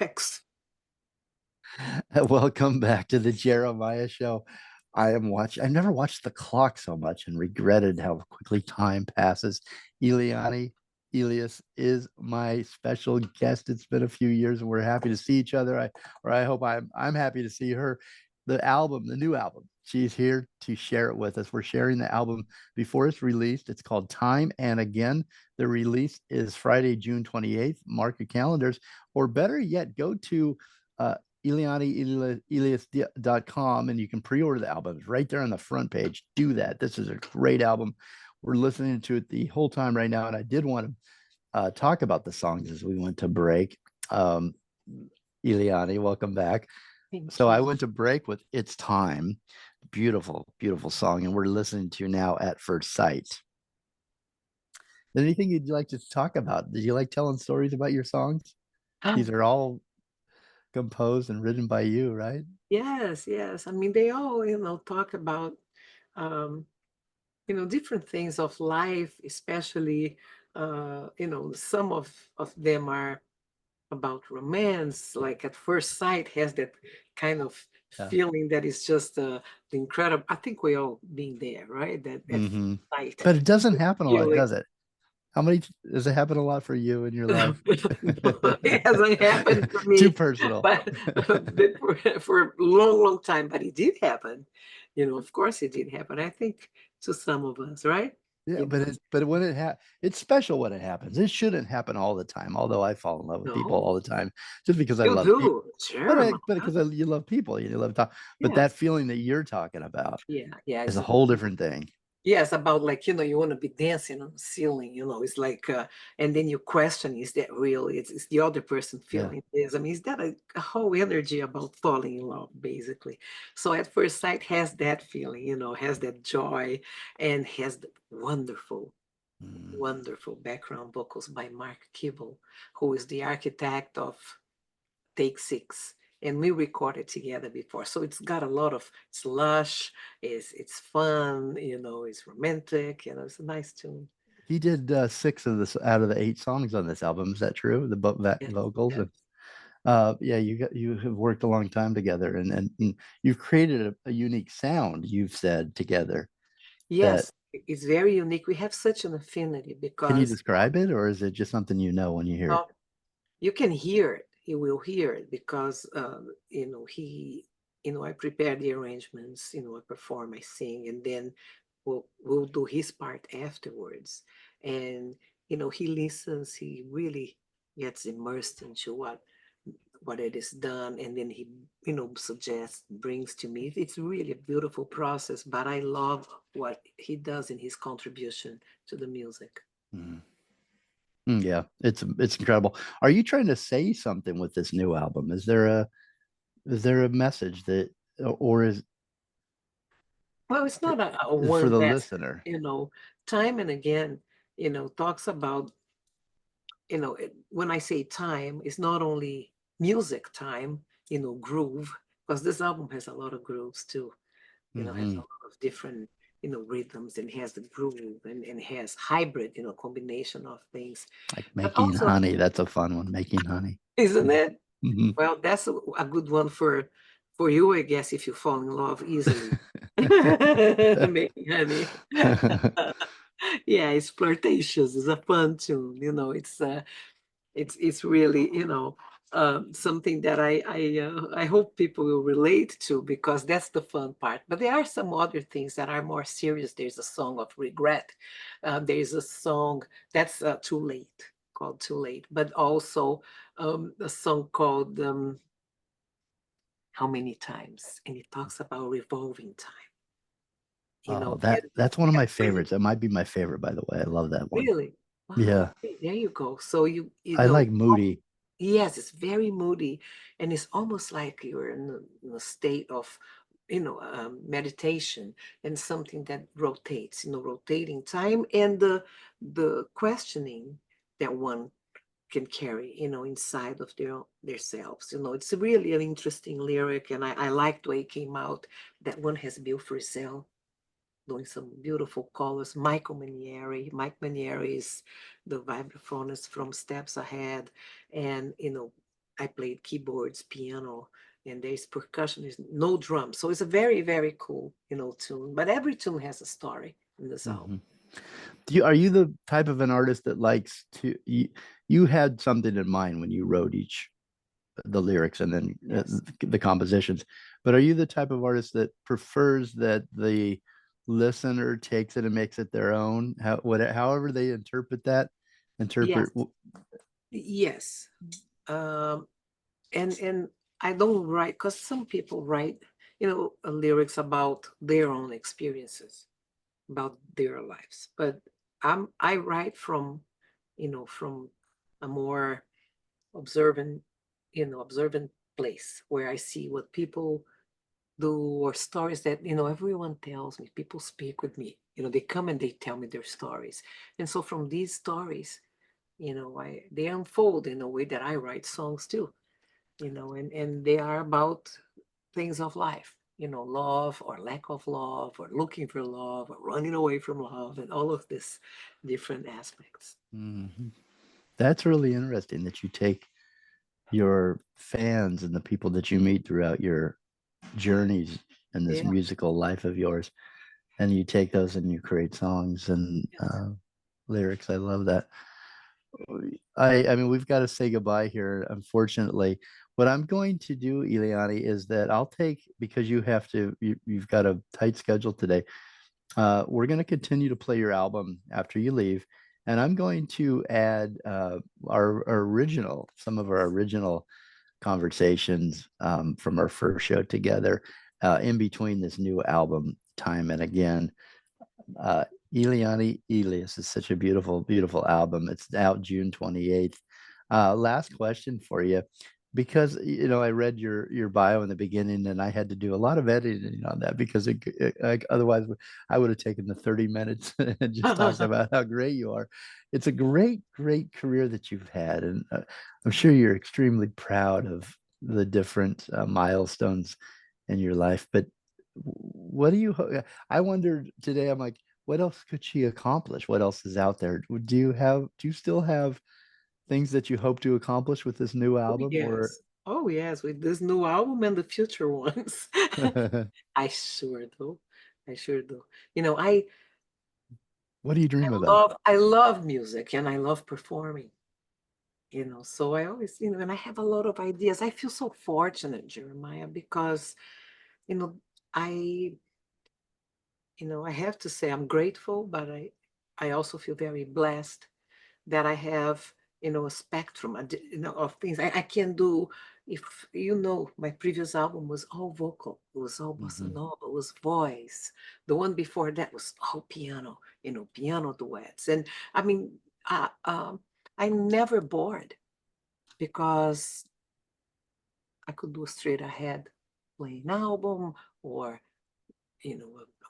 X. Welcome back to the Jeremiah Show. I've never watched the clock so much and regretted how quickly time passes. ELIANE Elias is my special guest. It's been a few years and we're happy to see each other. I hope I'm happy to see her. The new album. She's here to share it with us. We're sharing the album before it's released. It's called Time and Again. The release is Friday, June 28th. Mark your calendars, or better yet, go to ELIANEElias.com and you can pre-order the album. It's right there on the front page. Do that. This is a great album. We're listening to it the whole time right now, and I did want to talk about the songs as we went to break. Um, Eliane, welcome back. Thank So I you. went to break with It's Time. Beautiful, beautiful song. And we're listening to now At First Sight. Anything you'd like to talk about? Did you like telling stories about your songs? These are all composed and written by you, right? Yes, yes. I mean, they all, talk about, um, different things of life, especially, some of them are about romance, like At First Sight has that kind of Yeah. feeling that is just the incredible. I think we all been there, right? That at first Hmm. sight But it doesn't happen a lot, feeling. does it? How many does it happen a lot for you in your life? No, it hasn't happened for Too me, personal. but for a long, long time. But it did happen. Of course it did happen. I think to some of us, right? Yeah, You know, but when it's special when it happens. It shouldn't happen all the time. Although I fall in love with people no, all the time, just because I you love people. do. Sure, Mama. But because you love people, you love talk. But that Yes. feeling that you're talking about Yeah, yeah. is It's a whole different thing. yes, about like, you want to be dancing on the ceiling, it's like, and then you question, is that real? It's the other person Yeah. feeling this. I mean, is that a whole energy about falling in love, basically? So At First Sight has that feeling, has that joy and has the wonderful, Mm. wonderful background vocals by Mark Kibble, who is the architect of Take Six. And we recorded together before. So it's got a lot of, it's lush, it's fun, it's romantic, it's a nice tune. He did six of this out of the eight songs on this album. Is that true? The Yes, vocals yes. and yeah, you have worked a long time together and you've created a unique sound. You've said together that Yes, it's very unique. We have such an affinity can you because describe it or is it just something you know when you hear it? uh, you can hear it. You will hear it because, I prepare the arrangements, I perform, I sing, and then we'll do his part afterwards. And, he listens, he really gets immersed into what it is done, and then he, suggests, brings to me. It's really a beautiful process, but I love what he does in his contribution to the music. Mm. Yeah, it's incredible. Are you trying to say something with this new album? Is there a message that or Well, it's not a is for one the message, listener? time and again, talks about, when I say time, it's not only music time, groove, because this album has a lot of grooves too, has a Hmm. lot of different, rhythms and has the groove and has hybrid, combination of things. Like But making also, honey. That's a fun one. Making honey. isn't it? Hmm. Well, that's a good one for you, I guess, if you fall in love easily. Making honey. Yeah, it's flirtatious. It's a fun tune. It's really, something that I hope people will relate to because that's the fun part. But there are some other things that are more serious. There's a song of regret. There's a song that's Too Late, called Too Late, but also a song called How Many Times, and it talks about revolving time. Oh, And that's one of my when you favorites. It might be my favorite, by the way. I love that one. really, wow, Yeah, okay, there you go. So you I know like Moody. yes, it's very moody, and it's almost like you're in a state of, meditation and something that rotates, rotating time and the questioning that one can carry, inside of their selves. It's really an interesting lyric, and I liked the way it came out. That one has Bill Frisell doing some beautiful colors. Mike Manieri is the vibraphonist from Steps Ahead, and I played keyboards, piano, and there's percussion, there's no drums. So it's a very, very cool, tune. But every tune has a story in this album. Mhm. Are you the type of an artist that likes to you had something in mind when you wrote each the lyrics and then Yes. the compositions, but are you the type of artist that prefers that the listener takes it and makes it their own, however they interpret that, Yes. interpret Yes. Um, and I don't write, because some people write, lyrics about their own experiences, about their lives. But I write from a more observant, observant place where I see what people do, or stories that, everyone tells me. People speak with me. They come and they tell me their stories. And so from these stories, they unfold in a way that I write songs too, and they are about things of life, love or lack of love, or looking for love, or running away from love, and all of these different aspects. Mhm. That's really interesting that you take your fans and the people that you meet throughout your journeys in this Yeah. musical life of yours, and you take those and you create songs and Yes. lyrics. I love that. I mean, we've got to say goodbye here, unfortunately. What I'm going to do, Eliane, is that I'll take, because you've got a tight schedule today. We're going to continue to play your album after you leave, and I'm going to add our original, some of our original conversations from our first show together in between this new album time and again. uh, ELIANE ELIAS is such a beautiful, beautiful album. It's out June 28th. Last question for you, because I read your bio in the beginning, and I had to do a lot of editing on that because otherwise I would have taken the 30 minutes and just talked about how great you are. It's a great, great career that you've had, and I'm sure you're extremely proud of the different milestones in your life. But what do you? I wondered today. I'm like, what else could she accomplish? What else is out there? Do you still have things that you hope to accomplish with this new Oh, album, or yes. Oh, yes, with this new album and the future ones. I sure do. I sure do. I what do you I dream about? love music, and I love performing. So I always, and I have a lot of ideas. I feel so fortunate, Jeremiah, because, you know, I, I have to say I'm grateful, but I also feel very blessed that I have, a spectrum, of things I can do. If my previous album was all vocal, it was all bossa Mhm. nova, it was voice. The one before that was all piano, piano duets. And I mean, I'm never bored, because I could do a straight ahead playing album, or a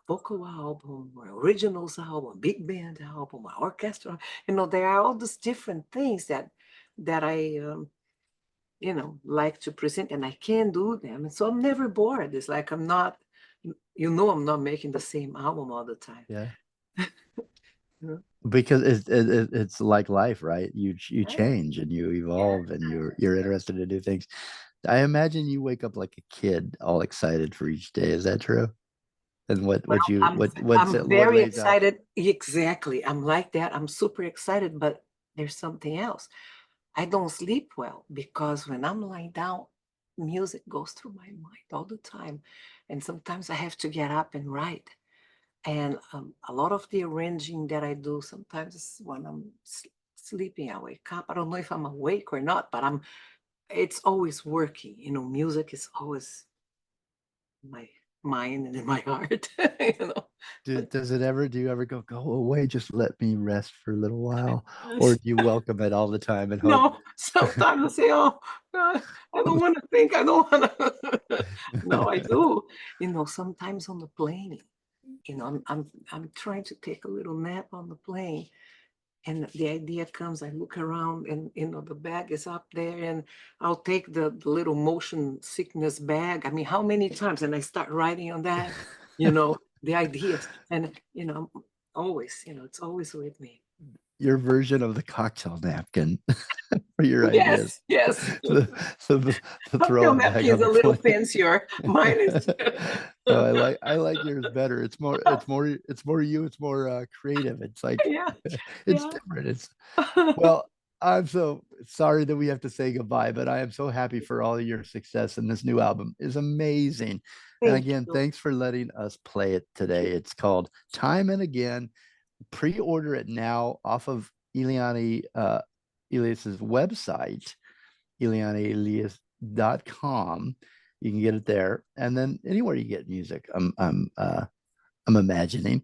vocal album, or originals album, big band album, or orchestra. There are all these different things that I like to present, and I can do them. And so I'm never bored. It's like I'm not making the same album all the time. Yeah, You because it's like life, right? You Yeah, change and you yeah, evolve, and you're interested to do things. I imagine you wake up like a kid, all excited for each day. Is that true? And well, I'm what very lays out? excited. Exactly. I'm like that. I'm super excited, but there's something else. I don't sleep well, because when I'm lying down, music goes through my mind all the time. And sometimes I have to get up and write. And a lot of the arranging that I do sometimes is when I'm sleeping. I wake up. I don't know if I'm awake or not, but it's always working. Music is always in my mind and in my heart. you know. Do you ever go away, just let me rest for a little while, or do you welcome it all the time and hope? No, sometimes I say, "Oh, God, I don't want to think. I don't want to." No, I do. Sometimes on the plane, I'm trying to take a little nap on the plane, and the idea comes. I look around, and the bag is up there, and I'll take the little motion sickness bag. I mean, how many times? And I start writing on that. The ideas, and always, it's always with me. your version of the cocktail napkin for your ideas. Yes. The, the throw Cocktail it back napkin on is the a little plate. fancier. Mine is. No, I like yours better. It's more you. It's more creative. It's like Yeah, it's yeah. different. It's well, I'm so sorry that we have to say goodbye, but I am so happy for all of your success. And this new album is amazing. And Thank again, you. thanks for letting us play it Thank today. you. It's called Time and Again. Pre-order it now off of Eliane Elias's website, elianeelias.com. You can get it there. And then anywhere you get music, I'm imagining.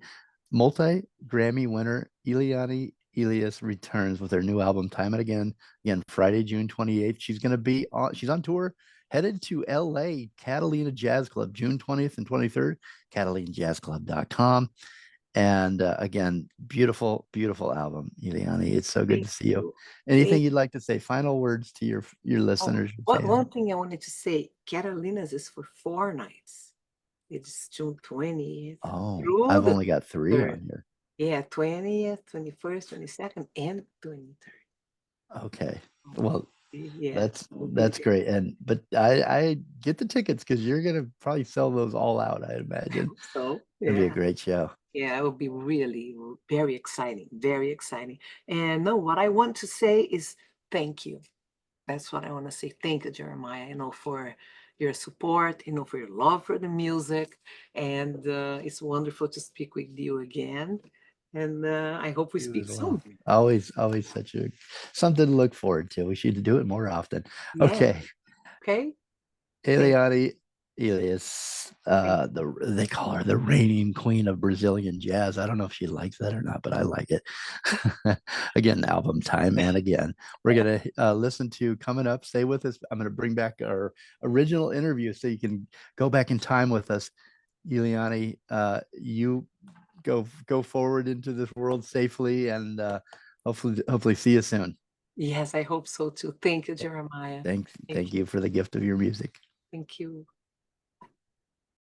Multi-Grammy winner Eliane Elias returns with her new album Time and Again. Again, Friday, June 28th. She's on tour, headed to LA, Catalina Jazz Club, June 20th and 23rd, catalinajazzclub.com. And again, beautiful, beautiful album, Eliane. It's so good Thank to see you. you. Anything Thank you'd like to say? Final words to your Oh, listeners. one thing I wanted to say, Carolina's is for 4 nights. It's June 20th Oh, through I've the only got 3 on 3rd. here. Yeah, 20th, 21st, 22nd, and 23rd. Okay. Well, Yeah, that's we'll be that's there. great. And but I get the tickets because you're gonna probably sell those all out, I I imagine. hope so. It'll be a Yeah. great show. Yeah, it will be really very exciting, very exciting. And no, what I want to say is thank you. That's what I want to say. Thank you, Jeremiah, for your support, for your love for the music. And it's wonderful to speak with you again. And I hope we You speak as well. soon. Always something to look forward to. We should do it more often. Yeah. Okay. Okay. Thank, Eliane Elias, thank they call her the reigning queen of Brazilian jazz. I don't know if she likes that or not, but I like it. Again, album Time and Again. We're gonna listen to coming up. Stay with us. I'm gonna bring back our original interview so you can go back in time with us. Eliane, you go forward into this world safely and hopefully see you soon. Yes, I hope so too. Thank you, Jeremiah. Thanks, Thank thank you. you for the gift of your music. Thank you.